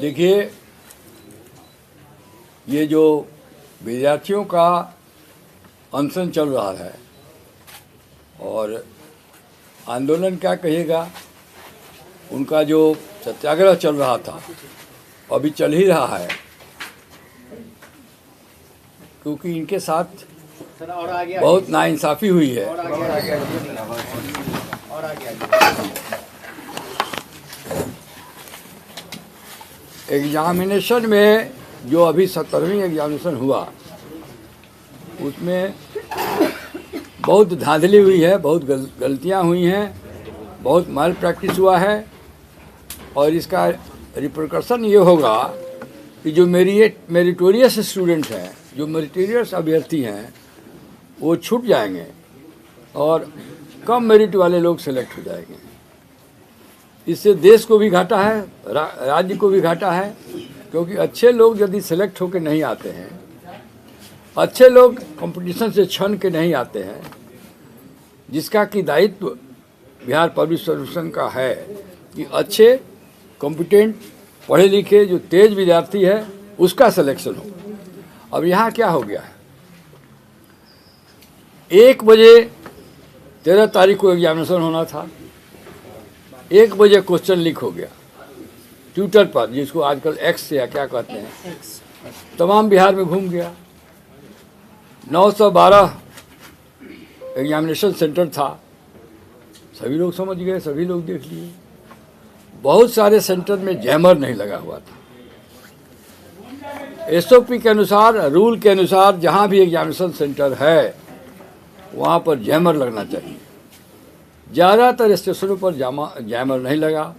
देखिए, ये जो विद्यार्थियों का अनशन चल रहा है और आंदोलन क्या कहिएगा, उनका जो सत्याग्रह चल रहा था अभी चल ही रहा है, क्योंकि इनके साथ बहुत नाइंसाफ़ी हुई है। एग्जामिनेशन में जो अभी 17वीं एग्जामिनेशन हुआ उसमें बहुत धांधली हुई है, बहुत गलतियां हुई हैं, बहुत माल प्रैक्टिस हुआ है और इसका रिपरकशन ये होगा कि जो मेरिटोरियस स्टूडेंट हैं, जो मेरिटोरियस अभ्यर्थी हैं, वो छूट जाएंगे और कम मेरिट वाले लोग सेलेक्ट हो जाएंगे। इससे देश को भी घाटा है, राज्य को भी घाटा है, क्योंकि अच्छे लोग यदि सेलेक्ट होकर नहीं आते हैं, अच्छे लोग कंपटीशन से छन के नहीं आते हैं, जिसका कि दायित्व बिहार पब्लिक सर्विस का है कि अच्छे कॉम्पिटेंट पढ़े लिखे जो तेज विद्यार्थी है उसका सिलेक्शन हो। अब यहाँ क्या हो गया है, 1 बजे 13 तारीख को एग्जामिनेशन होना था, 1 बजे क्वेश्चन लीक हो गया ट्विटर पर, जिसको आजकल एक्स या क्या कहते हैं, तमाम बिहार में घूम गया। 912 एग्जामिनेशन सेंटर था, सभी लोग समझ गए, सभी लोग देख लिए। बहुत सारे सेंटर में जैमर नहीं लगा हुआ था। एसओपी के अनुसार, रूल के अनुसार जहाँ भी एग्जामिनेशन सेंटर है वहाँ पर जैमर लगना चाहिए। ज़्यादातर स्टेशनों पर जैमर नहीं लगा,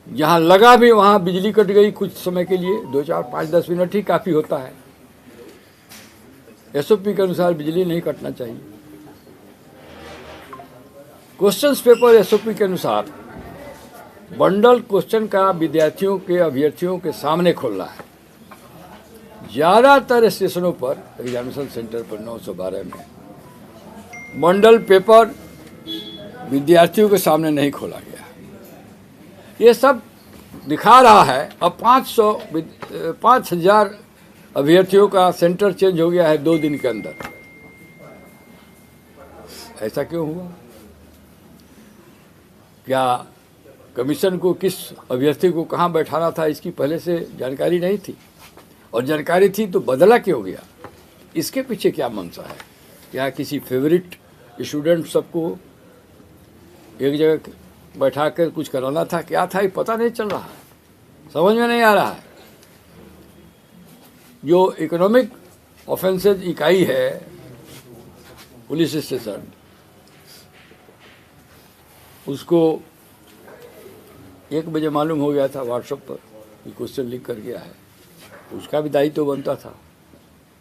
जहाँ लगा भी वहाँ बिजली कट गई कुछ समय के लिए, 2, 4, 5, 10 मिनट ही काफ़ी होता है। एसओपी के अनुसार बिजली नहीं कटना चाहिए। क्वेश्चंस पेपर एसओपी के अनुसार बंडल क्वेश्चन का विद्यार्थियों के अभ्यर्थियों के सामने खोलना है। ज़्यादातर स्टेशनों पर एग्जामिनेशन सेंटर पर 912 में बंडल पेपर विद्यार्थियों के सामने नहीं खोला गया। ये सब दिखा रहा है अब 5,000 अभ्यर्थियों का सेंटर चेंज हो गया है 2 दिन के अंदर। ऐसा क्यों हुआ? क्या कमीशन को किस अभ्यर्थी को कहाँ बैठाना था इसकी पहले से जानकारी नहीं थी? और जानकारी थी तो बदला क्यों गया? इसके पीछे क्या मंशा है? क्या किसी फेवरेट स्टूडेंट सबको एक जगह बैठा कर कुछ कराना था? क्या था ये पता नहीं चल रहा है, समझ में नहीं आ रहा है। जो इकोनॉमिक ऑफेंसेज इकाई है पुलिस स्टेशन, उसको 1 बजे मालूम हो गया था व्हाट्सएप पर कि क्वेश्चन लीक कर गया है। उसका भी दायित्व तो बनता था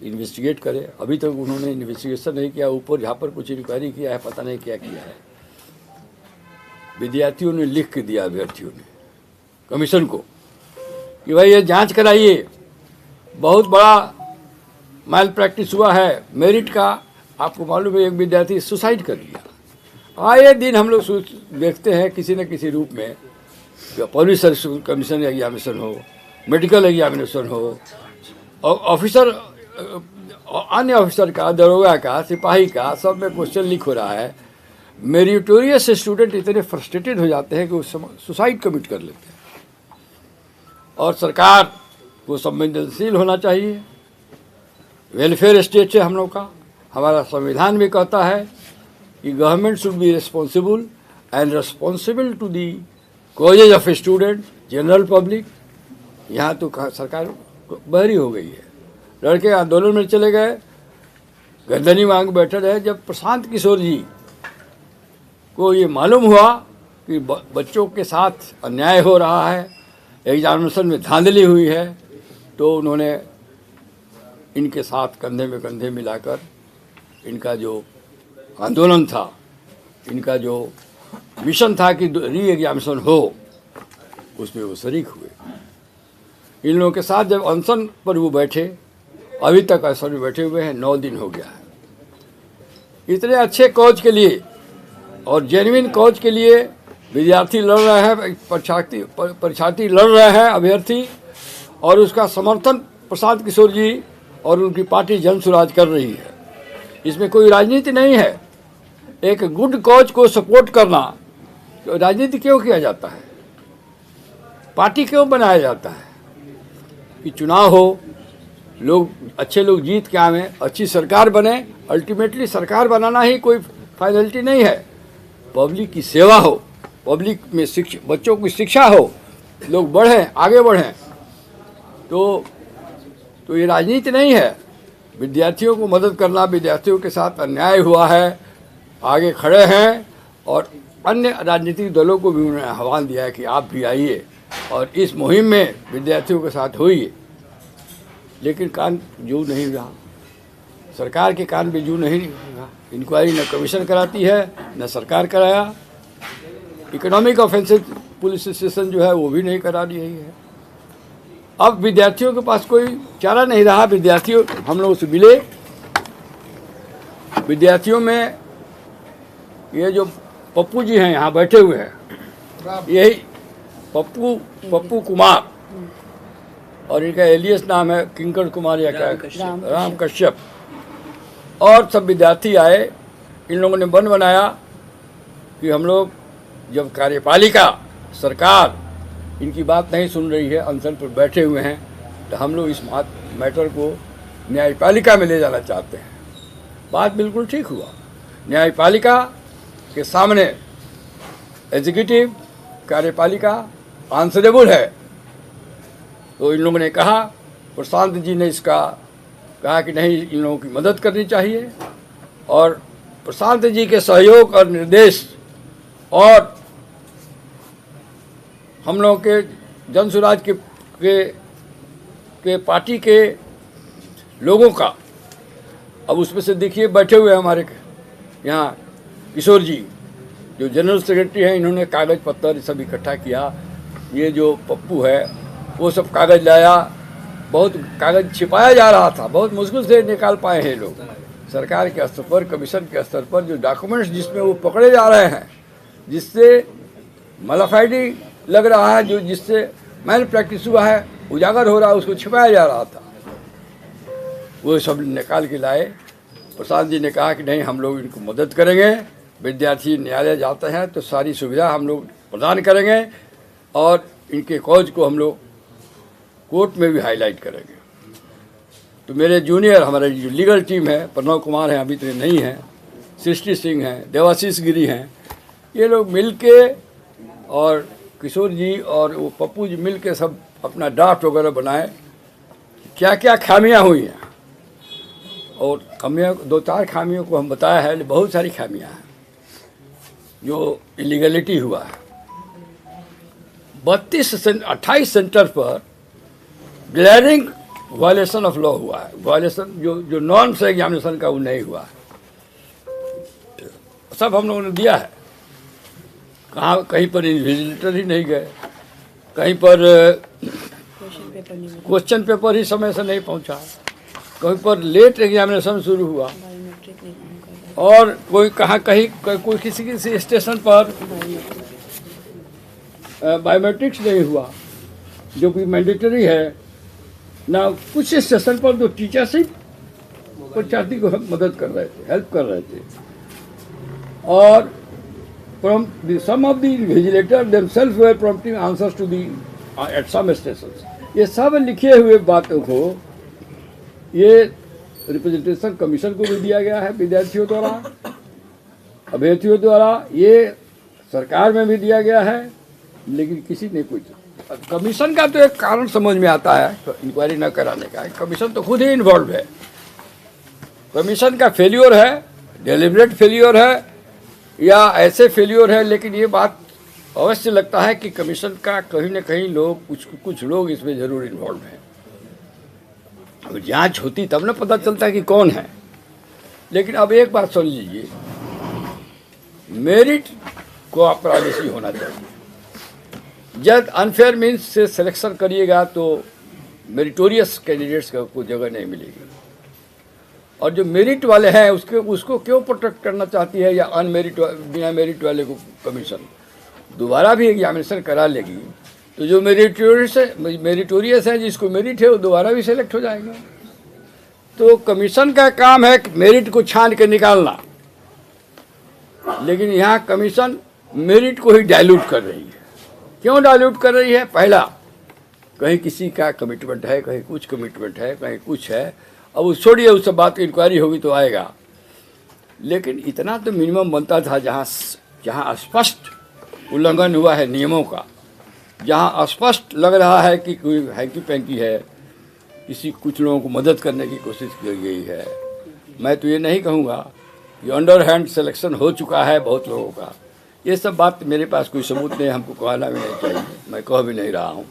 इन्वेस्टिगेट करे। अभी तक उन्होंने इन्वेस्टिगेशन नहीं किया, ऊपर जहाँ पर कुछ इंक्वायरी किया है पता नहीं क्या किया है। विद्यार्थियों ने लिख के दिया, अभ्यर्थियों ने कमीशन को कि भाई ये जांच कराइए, बहुत बड़ा माल प्रैक्टिस हुआ है मेरिट का। आपको मालूम है एक विद्यार्थी सुसाइड कर लिया। आए दिन हम लोग देखते हैं किसी न किसी रूप में, पब्लिक सर्विस कमीशन एग्जामिनेशन हो, मेडिकल एग्जामिनेशन हो, और ऑफिसर अन्य ऑफिसर का, दरोगा का, सिपाही का, सब में क्वेश्चन लीक हो रहा है। मेरिटोरियस स्टूडेंट इतने फ्रस्ट्रेटेड हो जाते हैं कि वो सुसाइड कमिट कर लेते हैं। और सरकार को संवेदनशील होना चाहिए। वेलफेयर स्टेट है हम लोग का, हमारा संविधान भी कहता है कि government should be responsible and responsible to the causes of student, general public. यहाँ तो सरकार बहरी हो गई है। लड़के आंदोलन में चले गए, गर्दनी मांग बैठे रहे। जब प्रशांत किशोर जी को ये मालूम हुआ कि बच्चों के साथ अन्याय हो रहा है, एग्जामिनेशन में धांधली हुई है, तो उन्होंने इनके साथ कंधे में कंधे मिलाकर इनका जो आंदोलन था, इनका जो मिशन था कि री एग्जामिनेशन हो, उसमें वो शरीक हुए। इन लोगों के साथ जब अनशन पर वो बैठे, अभी तक अनशन में बैठे हुए हैं, 9 दिन हो गया है। इतने अच्छे कॉज के लिए और जेन्युइन कॉज के लिए विद्यार्थी लड़ रहे हैं, परीक्षार्थी लड़ रहे हैं, अभ्यर्थी, और उसका समर्थन प्रशांत किशोर जी और उनकी पार्टी जन स्वराज कर रही है। इसमें कोई राजनीति नहीं है। एक गुड कॉज को सपोर्ट करना, तो राजनीति क्यों किया जाता है, पार्टी क्यों बनाया जाता है कि चुनाव हो, लोग अच्छे लोग जीत के आए, अच्छी सरकार बने। अल्टीमेटली सरकार बनाना ही कोई फाइनलिटी नहीं है। पब्लिक की सेवा हो, पब्लिक में बच्चों की शिक्षा हो, लोग बढ़ें, आगे बढ़ें, तो ये राजनीति नहीं है। विद्यार्थियों को मदद करना, विद्यार्थियों के साथ अन्याय हुआ है, आगे खड़े हैं, और अन्य राजनीतिक दलों को भी उन्होंने आह्वान दिया है कि आप भी आइए और इस मुहिम में विद्यार्थियों के साथ होइए। लेकिन कान जू नहीं रहा, सरकार के कान भी जू नहीं रहा। इंक्वायरी न कमीशन कराती है, न सरकार कराया। इकोनॉमिक ऑफेंसिव पुलिस स्टेशन जो है वो भी नहीं करा रही है। अब विद्यार्थियों के पास कोई चारा नहीं रहा। विद्यार्थियों, हम लोग से मिले, विद्यार्थियों में ये जो पप्पू जी हैं यहाँ बैठे हुए हैं, यही पप्पू कुमार, और इनका एलियस नाम है किंकर कुमार या क्या, राम कश्यप, और सब विद्यार्थी आए। इन लोगों ने मन बनाया कि हम लोग जब कार्यपालिका सरकार इनकी बात नहीं सुन रही है, अनशन पर बैठे हुए हैं, तो हम लोग इस मैटर को न्यायपालिका में ले जाना चाहते हैं। बात बिल्कुल ठीक हुआ। न्यायपालिका के सामने एग्जीक्यूटिव, कार्यपालिका आंसरेबल है। तो इन लोगों ने कहा, प्रशांत जी ने इसका कहा कि नहीं, इन लोगों की मदद करनी चाहिए, और प्रशांत जी के सहयोग और निर्देश और हम लोगों के जन स्वराज के पार्टी के लोगों का, अब उसमें से देखिए बैठे हुए हमारे यहाँ किशोर जी जो जनरल सेक्रेटरी हैं, इन्होंने कागज़ पत्तर सब इकट्ठा किया। ये जो पप्पू है वो सब कागज़ लाया, बहुत कागज़ छिपाया जा रहा था, बहुत मुश्किल से निकाल पाए हैं लोग। सरकार के स्तर पर, कमीशन के स्तर पर जो डॉक्यूमेंट्स जिसमें वो पकड़े जा रहे हैं, जिससे मलाफाइडी लग रहा है, जो जिससे मैल प्रैक्टिस हुआ है, उजागर हो रहा है, उसको छिपाया जा रहा था, वो सब निकाल के लाए। प्रसाद जी ने कहा कि नहीं, हम लोग इनको मदद करेंगे। विद्यार्थी न्यायालय जाते हैं तो सारी सुविधा हम लोग प्रदान करेंगे, और इनके कॉज को हम लोग कोर्ट में भी हाईलाइट करेंगे। तो मेरे जूनियर, हमारे जो लीगल टीम है, प्रणव कुमार हैं, अभी तो नहीं हैं, सृष्टि सिंह हैं, देवाशीष गिरी हैं, ये लोग मिल के, और किशोर जी और वो पप्पू जी मिल के सब अपना ड्राफ्ट वगैरह बनाए, क्या क्या खामियां हुई हैं। और खामियां, 2-4 खामियों को हम बताया है, बहुत सारी खामियां हैं जो इलीगलिटी हुआ है। 28 सेंटर पर ग्लेरिंग वायलेशन ऑफ लॉ हुआ है। वायलेशन जो नॉर्म्स है एग्जामिनेशन का, वो नहीं हुआ है। सब हम लोगों ने दिया है। कहाँ, कहीं पर इन्विजिलेटर ही नहीं गए, कहीं पर क्वेश्चन पेपर ही समय से नहीं पहुंचा, कहीं पर लेट एग्जामिनेशन शुरू हुआ, और कोई कहाँ कहीं कोई किसी स्टेशन पर बायोमेट्रिक्स नहीं हुआ, जो कि मैंडेटरी है ना। कुछ स्टेशन पर तो टीचर से परीक्षार्थी को मदद कर रहे थे, हेल्प कर रहे थे, और some of the invigilators themselves were prompting answers to the at some stations। ये सब लिखे हुए बातों को ये रिप्रेजेंटेशन कमीशन को भी दिया गया है, विद्यार्थियों द्वारा, अभ्यर्थियों द्वारा, ये सरकार में भी दिया गया है, लेकिन किसी ने कुछ। कमीशन का तो एक कारण समझ में आता है, तो इंक्वायरी न कराने का। कमीशन तो खुद ही इन्वॉल्व है। कमीशन का फेल्योर है, डेलिब्रेट फेल्योर है या ऐसे फेल्योर है, लेकिन ये बात अवश्य लगता है कि कमीशन का कहीं न कहीं लोग, कुछ लोग इसमें जरूर इन्वॉल्व हैं। अब जांच होती तब न पता चलता कि कौन है। लेकिन अब एक बात सुन लीजिए, मेरिट को आप प्राइवेसी होना चाहिए। जब अनफेयर मीन्स से सिलेक्शन करिएगा तो मेरिटोरियस कैंडिडेट्स को जगह नहीं मिलेगी, और जो मेरिट वाले हैं उसको क्यों प्रोटेक्ट करना चाहती है, या अनमेरिट, बिना मेरिट वाले को कमीशन। दोबारा भी एग्जामिनेशन करा लेगी तो जो मेरिटोरियस है, जिसको मेरिट है, वो दोबारा भी सेलेक्ट हो जाएगा। तो कमीशन का काम है मेरिट को छान के निकालना, लेकिन यहाँ कमीशन मेरिट को ही डाइल्यूट कर रही है। क्यों डाइल्यूट कर रही है? पहला, कहीं किसी का कमिटमेंट है, कहीं कुछ कमिटमेंट है, कहीं कुछ है। अब उस छोड़िए, उस सब बात की इंक्वायरी होगी तो आएगा, लेकिन इतना तो मिनिमम बनता था जहाँ स्पष्ट उल्लंघन हुआ है नियमों का, जहाँ स्पष्ट लग रहा है कि कोई हैंकी पैंकी है, कुछ लोगों को मदद करने की कोशिश की गई है। मैं तो ये नहीं कहूँगा कि अंडर हैंड सिलेक्शन हो चुका है बहुत लोगों का, ये सब बात मेरे पास कोई सबूत नहीं, हमको कहना भी नहीं चाहिए, मैं कह भी नहीं रहा हूँ।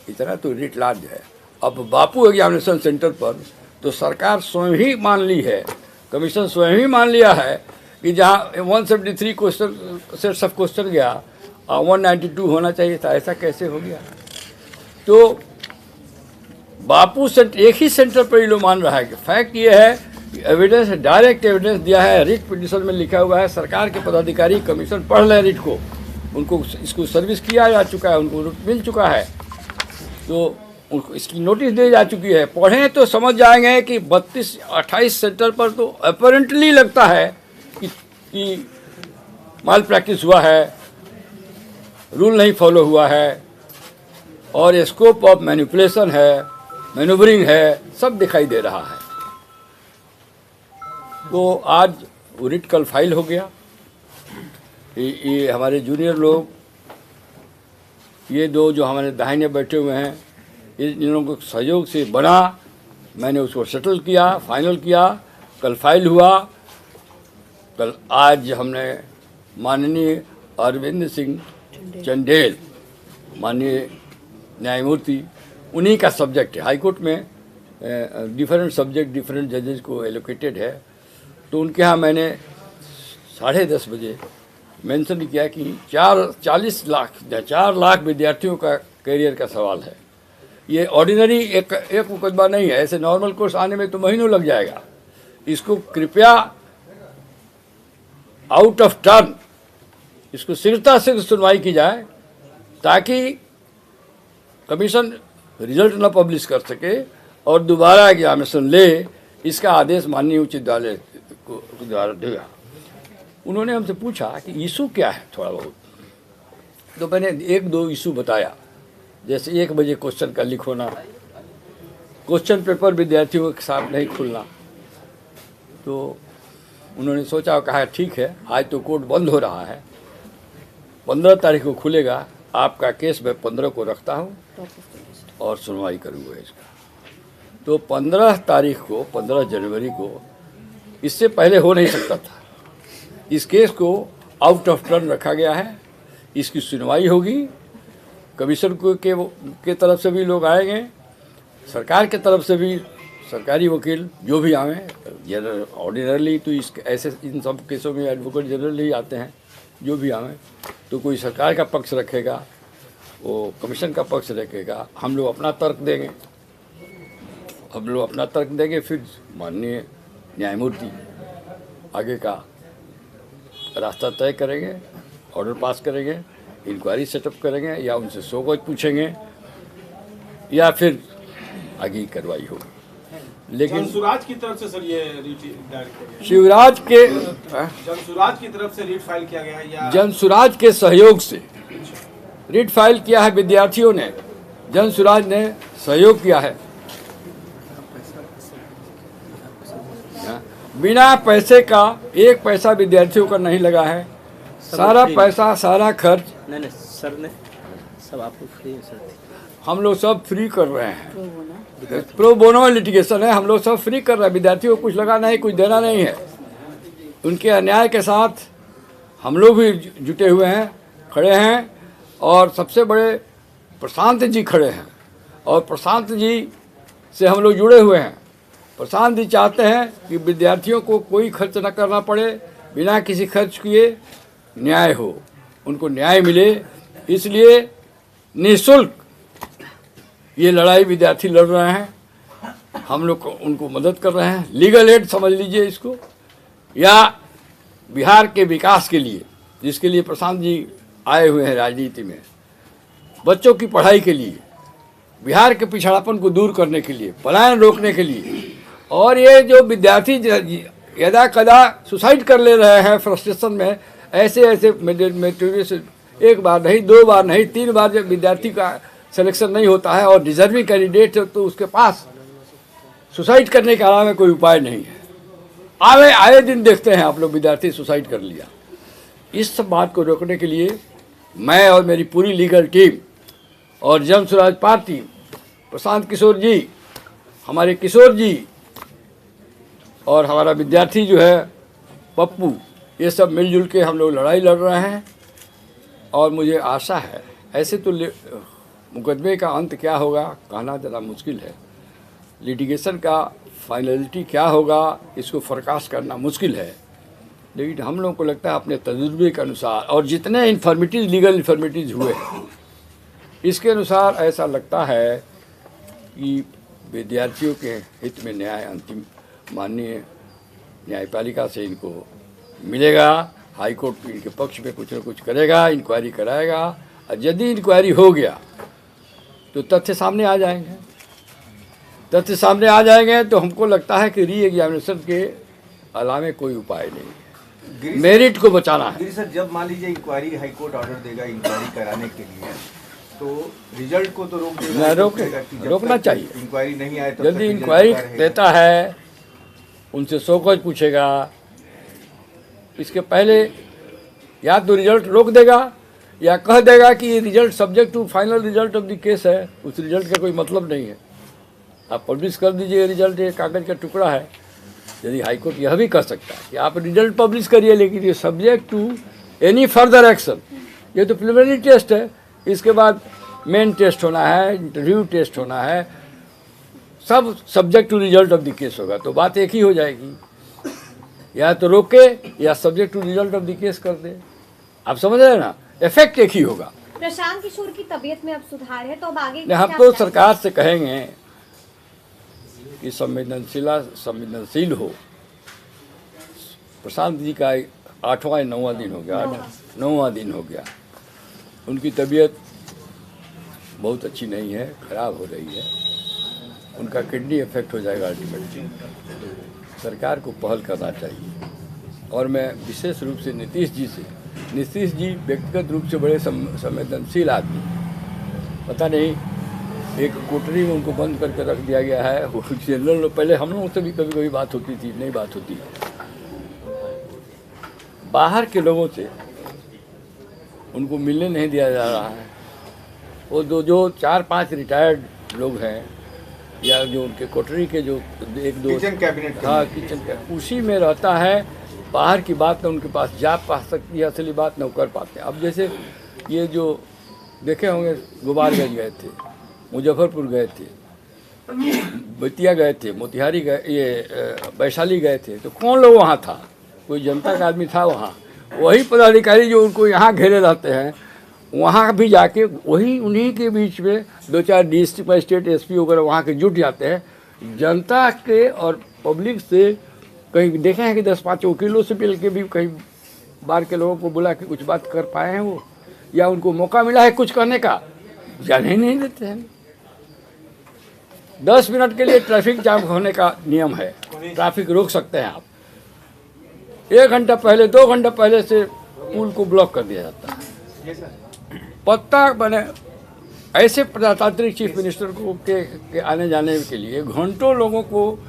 इतना तो रिट लार्ज है। अब बापू एग्जामिनेशन सेंटर पर तो सरकार स्वयं ही मान ली है, कमीशन स्वयं ही मान लिया है कि जहाँ 173 क्वेश्चन सेट्स ऑफ क्वेश्चन गया 192 होना चाहिए था, ऐसा कैसे हो गया? तो बापू सेंटर एक ही सेंटर पर ये लोग मान रहा है कि फैक्ट ये है कि एविडेंस, डायरेक्ट एविडेंस दिया है, रिट पिटिशन में लिखा हुआ है, सरकार के पदाधिकारी कमीशन पढ़ रहे हैं रिट को, उनको इसको सर्विस किया जा चुका है, उनको मिल चुका है, तो उनको इसकी नोटिस दी जा चुकी है। पढ़ें तो समझ जाएंगे कि 32-28 सेंटर पर तो अपेरेंटली लगता है कि माल प्रैक्टिस हुआ है, रूल नहीं फॉलो हुआ है और स्कोप ऑफ मैनिपुलेशन है, मैनूवरिंग है, सब दिखाई दे रहा है। तो आज रिट कल फाइल हो गया। ये हमारे जूनियर लोग, ये दो जो हमारे दाहिने बैठे हुए हैं, इन लोगों के सहयोग से बना, मैंने उसको सेटल किया, फाइनल किया, कल फाइल हुआ। कल आज हमने माननीय अरविंद सिंह चंदेल, माननीय न्यायमूर्ति, उन्हीं का सब्जेक्ट है। हाईकोर्ट में डिफरेंट सब्जेक्ट डिफरेंट जजेस को एलोकेटेड है, तो उनके यहाँ मैंने 10:30 बजे मेंशन किया कि 4 लाख विद्यार्थियों का करियर का सवाल है। ये ऑर्डिनरी एक मुकदमा नहीं है, ऐसे नॉर्मल कोर्स आने में तो महीनों लग जाएगा। इसको कृपया आउट ऑफ टर्न इसको शीघ्रता से सुनवाई की जाए, ताकि कमीशन रिजल्ट न पब्लिश कर सके और दोबारा एग्जामिनेशन ले, इसका आदेश माननीय उच्च न्यायालय को द्वारा देगा। उन्होंने हमसे पूछा कि इशू क्या है थोड़ा बहुत, तो मैंने 1-2 इशू बताया, जैसे 1 बजे क्वेश्चन का लीक होना, क्वेश्चन पेपर विद्यार्थियों के साथ नहीं खुलना। तो उन्होंने सोचा और कहा ठीक है, आज तो कोर्ट बंद हो रहा है, 15 तारीख को खुलेगा, आपका केस मैं 15 को रखता हूँ और सुनवाई करूँगा इसका। तो 15 तारीख को, 15 जनवरी को, इससे पहले हो नहीं सकता था। इस केस को आउट ऑफ टर्न रखा गया है, इसकी सुनवाई होगी, कमीशन को के तरफ से भी लोग आएंगे, सरकार के तरफ से भी सरकारी वकील जो भी आए, जनरल ऑर्डिनरली तो इन सब केसों में एडवोकेट जनरल ही आते हैं, जो भी आए, तो कोई सरकार का पक्ष रखेगा, वो कमीशन का पक्ष रखेगा, हम लोग अपना तर्क देंगे, फिर माननीय न्यायमूर्ति आगे का रास्ता तय करेंगे, ऑर्डर पास करेंगे, इंक्वायरी सेटअप करेंगे, या उनसे सोगोज पूछेंगे, या फिर आगे की कार्रवाई होगी। लेकिन जनसुराज की तरफ से सर ये रीट दायर किया गया, जनसुराज की तरफ से रीट फाइल किया गया है, या जनसुराज के सहयोग से रीट फाइल किया है विद्यार्थियों ने, जनसुराज ने सहयोग किया है। बिना पैसे का 1 पैसा विद्यार्थियों का नहीं लगा है, सारा पैसा, सारा खर्च नहीं सर ने सब आपको फ्री है सर, हम लोग सब फ्री कर रहे हैं। प्रो बोनो लिटिगेशन है, हम लोग सब फ्री कर रहे हैं, विद्यार्थियों को कुछ लगा नहीं, कुछ देना नहीं है। उनके अन्याय के साथ हम लोग भी जुटे हुए हैं, खड़े हैं, और सबसे बड़े प्रशांत जी खड़े हैं, और प्रशांत जी से हम लोग जुड़े हुए हैं। प्रशांत जी चाहते हैं कि विद्यार्थियों को कोई खर्च न करना पड़े, बिना किसी खर्च किए न्याय हो, उनको न्याय मिले, इसलिए निःशुल्क ये लड़ाई विद्यार्थी लड़ रहे हैं, हम लोग उनको मदद कर रहे हैं। लीगल एड समझ लीजिए इसको, या बिहार के विकास के लिए जिसके लिए प्रशांत जी आए हुए हैं राजनीति में, बच्चों की पढ़ाई के लिए, बिहार के पिछड़ापन को दूर करने के लिए, पलायन रोकने के लिए, और ये जो विद्यार्थी यदा कदा सुसाइड कर ले रहे हैं फ्रस्ट्रेशन में, ऐसे ऐसे मेटेरियल एक बार नहीं, 2 बार नहीं, 3 बार जब विद्यार्थी का सिलेक्शन नहीं होता है और डिजर्विंग कैंडिडेट है तो उसके पास सुसाइड करने के अलावा कोई उपाय नहीं है। आए दिन देखते हैं आप लोग विद्यार्थी सुसाइड कर लिया। इस सब बात को रोकने के लिए मैं और मेरी पूरी लीगल टीम और जन स्वराज पार्टी, प्रशांत किशोर जी, हमारे किशोर जी और हमारा विद्यार्थी जो है पप्पू, ये सब मिलजुल के हम लोग लड़ाई लड़ रहे हैं। और मुझे आशा है, ऐसे तो मुकदमे का अंत क्या होगा कहना ज़रा मुश्किल है, लिटिगेशन का फाइनलिटी क्या होगा इसको फोरकास्ट करना मुश्किल है, लेकिन हम लोगों को लगता है अपने तजुर्बे के अनुसार और जितने इन्फॉर्मेटिव लीगल इन्फॉर्मेटिव हुए हैं इसके अनुसार ऐसा लगता है कि विद्यार्थियों के हित में न्याय अंतिम माननीय न्यायपालिका से इनको मिलेगा। हाई कोर्ट इनके पक्ष में कुछ न कुछ करेगा, इंक्वायरी कराएगा, और यदि इंक्वायरी हो गया तो तथ्य सामने आ जाएंगे। तथ्य सामने आ जाएंगे तो हमको लगता है कि री एग्जामिनेशन के अलावा कोई उपाय नहीं है, मेरिट को बचाना है। सर, जब मान लीजिए इंक्वायरी हाई कोर्ट ऑर्डर देगा इंक्वायरी कराने के लिए, तो रिजल्ट को तो रोक देगा, रोकना चाहिए। इंक्वायरी नहीं आए तो यदि इंक्वायरी देता है उनसे शोकज पूछेगा, इसके पहले या तो रिजल्ट रोक देगा या कह देगा कि result subject to final result of the case है, उस रिजल्ट का कोई मतलब नहीं है, आप पब्लिश कर दीजिए रिजल्ट, ये कागज़ का टुकड़ा है। यदि हाईकोर्ट यह भी कह सकता है कि आप रिजल्ट पब्लिश करिए, लेकिन ये subject to any further action, ये तो प्रिलिमिनरी टेस्ट है, इसके बाद मेन टेस्ट होना है, इंटरव्यू टेस्ट होना है, सब subject to result of the case होगा, तो बात एक ही हो जाएगी, या तो रोके या subject to result of the case कर दे। आप समझ रहे हैं ना, इफेक्ट एक ही होगा। प्रशांत किशोर की तबीयत में अब सुधार है, तो अब आगे हम तो सरकार से कहेंगे कि संवेदनशील हो। प्रशांत जी का 8वां या 9वां दिन हो गया, 9वां दिन हो गया, उनकी तबीयत बहुत अच्छी नहीं है, खराब हो रही है, उनका किडनी इफेक्ट हो जाएगा अल्टीमेटली। सरकार को पहल करना चाहिए। और मैं विशेष रूप से नीतीश जी व्यक्तिगत रूप से बड़े संवेदनशील आदमी, पता नहीं एक कोठरी में उनको बंद करके रख दिया गया है। वो जनरल, पहले हम लोगों से भी कभी कभी बात होती थी, नहीं बात होती है, बाहर के लोगों से उनको मिलने नहीं दिया जा रहा है। वो जो 4-5 रिटायर्ड लोग हैं या जो उनके कोठरी के जो 1-2 किचन कैबिनेट, हाँ किचन कैबिनेट, उसी में रहता है, बाहर की बात ना उनके पास जा पा सकती है, असली बात ना कर पाते। अब जैसे ये जो देखे होंगे, गोपालगंज गए थे, मुजफ्फरपुर गए थे, बेतिया गए थे, मोतिहारी गए, ये वैशाली गए थे, तो कौन लोग वहाँ था? कोई जनता का आदमी था वहाँ? वही पदाधिकारी जो उनको यहाँ घेरे रहते हैं, वहाँ भी जाके वही उन्हीं के बीच में 2-4 डिस्ट्रिक्ट मजिस्ट्रेट, एसपी वगैरह वहाँ के जुट जाते हैं। जनता के और पब्लिक से कहीं देखे हैं कि 10-5 वकीलों से मिल के भी कई बार के लोगों को बुला के कुछ बात कर पाए हैं वो, या उनको मौका मिला है कुछ करने का? जाने ही नहीं देते हैं। 10 मिनट के लिए ट्रैफिक जाम होने का नियम है, ट्रैफिक रोक सकते हैं आप, 1 घंटा पहले 2 घंटा पहले से पुल को ब्लॉक कर दिया जाता है। पत्ता बने ऐसे प्रजातांत्रिक चीफ मिनिस्टर को के आने जाने के लिए घंटों लोगों को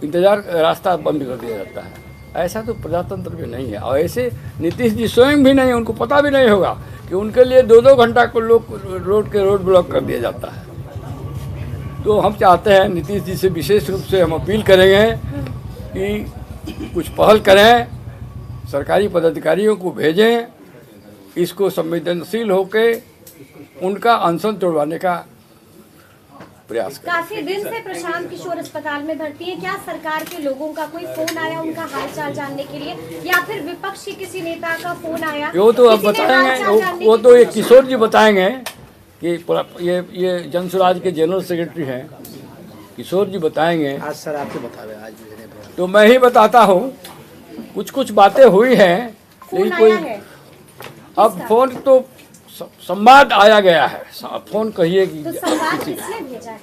इंतजार, रास्ता बंद कर दिया जाता है। ऐसा तो प्रजातंत्र में नहीं है। और ऐसे नीतीश जी स्वयं भी नहीं, उनको पता भी नहीं होगा कि उनके लिए 2-2 घंटा को रोड ब्लॉक कर दिया जाता है। तो हम चाहते हैं नीतीश जी से विशेष रूप से हम अपील करेंगे कि कुछ पहल करें, सरकारी पदाधिकारियों को भेजें, इसको संवेदनशील होकर उनका अनशन तोड़वाने का प्रयास करें। काफी दिन से प्रशांत किशोर अस्पताल में भर्ती है, क्या सरकार के लोगों का कोई फोन आया उनका हालचाल जानने के लिए, या फिर विपक्ष के किसी नेता का फोन आया? वो तो अब बताएंगे, वो तो ये किशोर जी बताएंगे कि ये जन स्वराज के जनरल सेक्रेटरी हैं, किशोर जी बताएंगे। आज सर आपको बतावे, आज भी नहीं। तो मैं ही बताता हूँ, कुछ बातें हुई हैं, लेकिन कोई अब फोन तो संवाद आया गया है, फोन कहिए कि तो संवाद किसने भेजा है?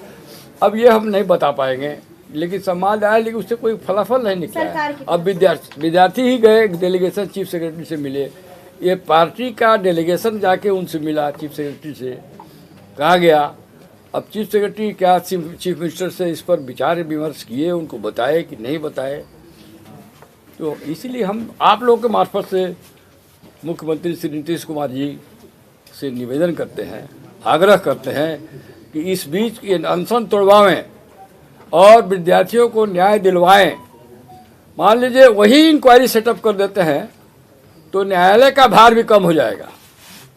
अब ये हम नहीं बता पाएंगे, लेकिन संवाद आया, लेकिन उससे कोई फलाफल नहीं निकला सरकार है। की अब विद्यार्थी ही गए, डेलीगेशन चीफ सेक्रेटरी से मिले, ये पार्टी का डेलीगेशन जाके उनसे मिला, चीफ सेक्रेटरी से कहा गया। अब चीफ सेक्रेटरी क्या चीफ मिनिस्टर से इस पर विचार विमर्श किए, उनको बताए कि नहीं बताए। तो इसीलिए हम आप लोगों के मार्फत से मुख्यमंत्री श्री नीतीश कुमार जी से निवेदन करते हैं, आग्रह करते हैं कि इस बीच ये अनशन तोड़वाएं और विद्यार्थियों को न्याय दिलवाएं। मान लीजिए वही इंक्वायरी सेटअप कर देते हैं तो न्यायालय का भार भी कम हो जाएगा,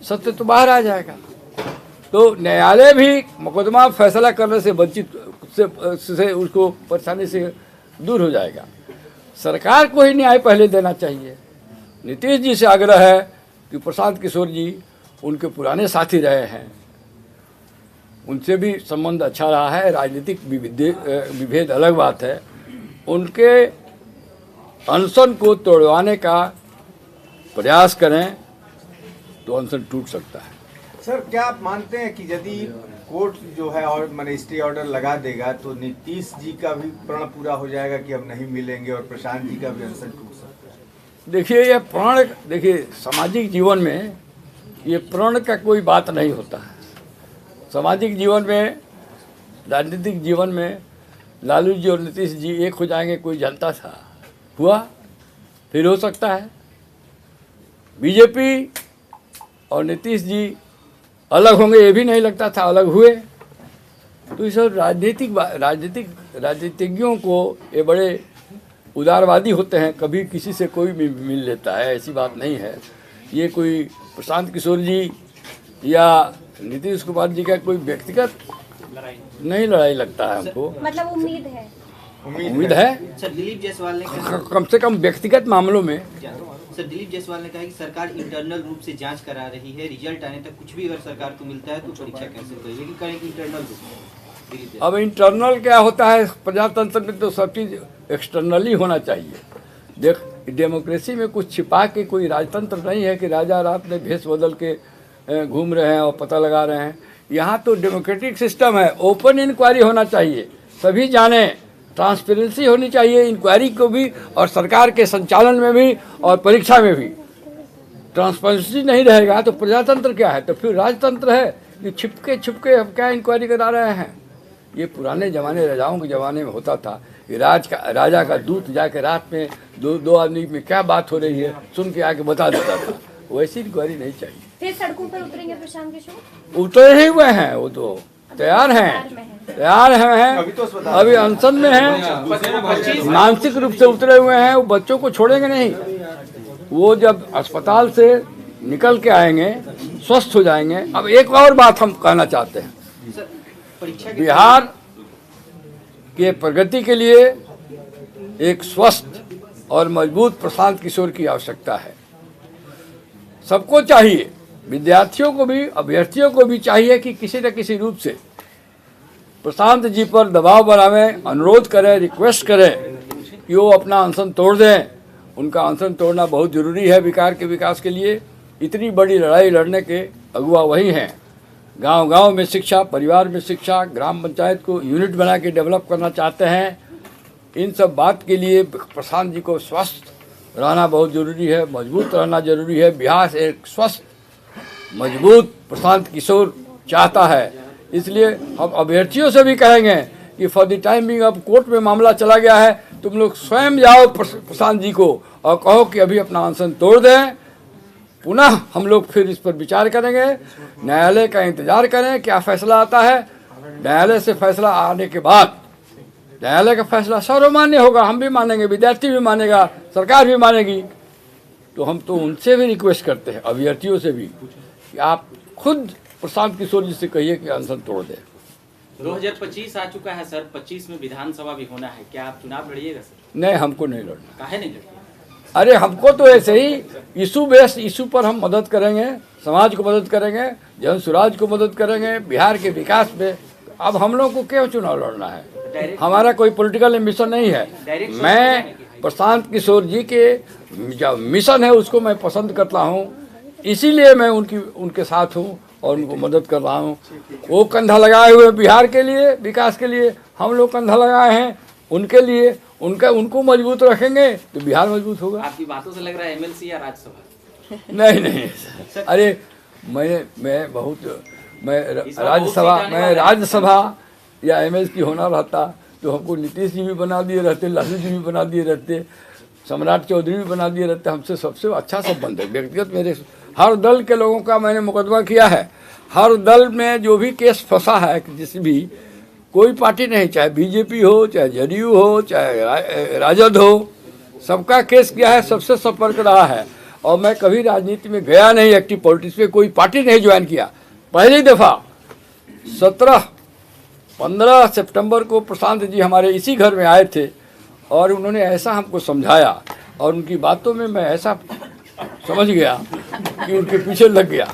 सत्य तो बाहर आ जाएगा, तो न्यायालय भी मुकदमा फैसला करने से वंचित से उसको परेशानी से दूर हो जाएगा। सरकार को ही न्याय पहले देना चाहिए। नीतीश जी से आग्रह है कि प्रशांत किशोर जी उनके पुराने साथी रहे हैं, उनसे भी संबंध अच्छा रहा है, राजनीतिक विभेद अलग बात है, उनके अनशन को तोड़वाने का प्रयास करें तो अनशन टूट सकता है। सर, क्या आप मानते हैं कि यदि कोर्ट जो है और मैंने स्टे ऑर्डर लगा देगा तो नीतीश जी का भी प्रण पूरा हो जाएगा कि अब नहीं मिलेंगे और प्रशांत जी का भी अनशन टूट सकता है? देखिए, ये प्रण, देखिए सामाजिक जीवन में ये प्रण का कोई बात नहीं होता है। सामाजिक जीवन में, राजनीतिक जीवन में लालू जी और नीतीश जी एक हो जाएंगे कोई जानता था? हुआ? फिर हो सकता है। बीजेपी और नीतीश जी अलग होंगे ये भी नहीं लगता था, अलग हुए। तो ये सब राजनीतिज्ञों को ये बड़े उदारवादी होते हैं, कभी किसी से कोई भी मिल लेता है, ऐसी बात नहीं है। ये कोई प्रशांत किशोर जी या नीतीश कुमार जी का कोई व्यक्तिगत नहीं लड़ाई लगता है हमको। मतलब उम्मीद है, उम्मीद है सर दिलीप जायसवाल ने कहा, कम से कम व्यक्तिगत मामलों में। सर दिलीप जायसवाल ने कहा कि सरकार इंटरनल रूप से जांच करा रही है, रिजल्ट आने तक कुछ भी अगर सरकार को मिलता है तो परीक्षा कैंसिल करेगी, लेकिन करेंगे इंटरनल रूप से। अब इंटरनल क्या होता है प्रजातंत्र में, तो सब चीज़ एक्सटर्नली होना चाहिए। देख, डेमोक्रेसी में कुछ छिपा के कोई राजतंत्र नहीं है कि राजा रात में भेष बदल के घूम रहे हैं और पता लगा रहे हैं। यहाँ तो डेमोक्रेटिक सिस्टम है, ओपन इंक्वायरी होना चाहिए, सभी जाने, ट्रांसपेरेंसी होनी चाहिए इंक्वायरी को भी और सरकार के संचालन में भी और परीक्षा में भी। ट्रांसपेरेंसी नहीं रहेगा तो प्रजातंत्र क्या है? तो फिर राजतंत्र है। ये छिपके हम क्या इंक्वायरी करा रहे हैं? ये पुराने ज़माने, राजाओं के ज़माने में होता था कि राजा का दूत जाके रात में दो आदमी में क्या बात हो रही है सुन के आके बता देता था। वैसी इंक्वायरी नहीं चाहिए। फिर सड़कों पर उतरेंगे प्रशांत किशोर? उतरे ही हुए हैं, वो तो तैयार हैं, अभी अनशन में हैं, मानसिक रूप से उतरे हुए हैं। वो बच्चों को छोड़ेंगे नहीं, वो जब अस्पताल से निकल के आएंगे, स्वस्थ हो जाएंगे। अब एक और बात हम कहना चाहते हैं, बिहार के प्रगति के लिए एक स्वस्थ और मजबूत प्रशांत किशोर की आवश्यकता है। सबको चाहिए, विद्यार्थियों को भी, अभ्यर्थियों को भी चाहिए कि किसी न किसी रूप से प्रशांत जी पर दबाव बनावें, अनुरोध करें, रिक्वेस्ट करें कि वो अपना अनशन तोड़ दें। उनका अनशन तोड़ना बहुत ज़रूरी है बिहार के विकास के लिए। इतनी बड़ी लड़ाई लड़ने के अगुआ वही हैं। गांव-गांव में शिक्षा, परिवार में शिक्षा, ग्राम पंचायत को यूनिट बना के डेवलप करना चाहते हैं। इन सब बात के लिए प्रशांत जी को स्वस्थ रहना बहुत ज़रूरी है, मजबूत रहना ज़रूरी है। बिहार से एक स्वस्थ मजबूत प्रशांत किशोर चाहता है। इसलिए हम अभ्यर्थियों से भी कहेंगे कि फॉर द टाइम बिंग, अब कोर्ट में मामला चला गया है, तुम लोग स्वयं जाओ प्रशांत जी को और कहो कि अभी अपना अनशन तोड़ दें। पुनः हम लोग फिर इस पर विचार करेंगे, न्यायालय का इंतजार करें क्या फैसला आता है। न्यायालय से फैसला आने के बाद, न्यायालय का फैसला सर्वमान्य होगा, हम भी मानेंगे, विद्यार्थी भी मानेगा, सरकार भी मानेगी। तो हम तो उनसे भी रिक्वेस्ट करते हैं, अभ्यर्थियों से भी, कि आप खुद प्रशांत किशोर जी से कहिए कि अनशन तोड़ दें। 2025 आ चुका है सर, 25 में विधानसभा भी होना है, क्या आप चुनाव लड़िएगा सर? नहीं, हमको नहीं लड़ना। काहे नहीं लड़िएगा? अरे हमको तो ऐसे ही इशू बेस्ड इशू पर हम मदद करेंगे, समाज को मदद करेंगे, जन सुराज को मदद करेंगे, बिहार के विकास में। अब हम लोग को क्यों चुनाव लड़ना है? हमारा कोई पॉलिटिकल मिशन नहीं है। मैं प्रशांत किशोर जी के जो मिशन है उसको मैं पसंद करता हूँ इसीलिए मैं उनके साथ हूँ और उनको मदद कर रहा हूँ। वो कंधा लगाए हुए बिहार के लिए, विकास के लिए, हम लोग कंधा लगाए हैं उनके लिए। उनको मजबूत रखेंगे तो बिहार मजबूत होगा। आपकी बातों से लग रहा है एमएलसी या राज्यसभा? नहीं, अरे राज्यसभा या एमएलसी होना रहता तो हमको नीतीश जी भी बना दिए रहते, लालू जी भी बना दिए रहते, सम्राट चौधरी भी बना दिए रहते। हमसे सबसे अच्छा संबंध है व्यक्तिगत। मेरे हर दल के लोगों का मैंने मुकदमा किया है। हर दल में जो भी केस फंसा है, जिस भी कोई पार्टी नहीं, चाहे बीजेपी हो, चाहे जदयू हो, चाहे राजद हो, सबका केस किया है, सबसे संपर्क रहा है। और मैं कभी राजनीति में गया नहीं, एक्टिव पॉलिटिक्स में कोई पार्टी नहीं ज्वाइन किया। पहली दफ़ा 15 सितंबर को प्रशांत जी हमारे इसी घर में आए थे और उन्होंने ऐसा हमको समझाया और उनकी बातों में मैं ऐसा समझ गया कि उनके पीछे लग गया।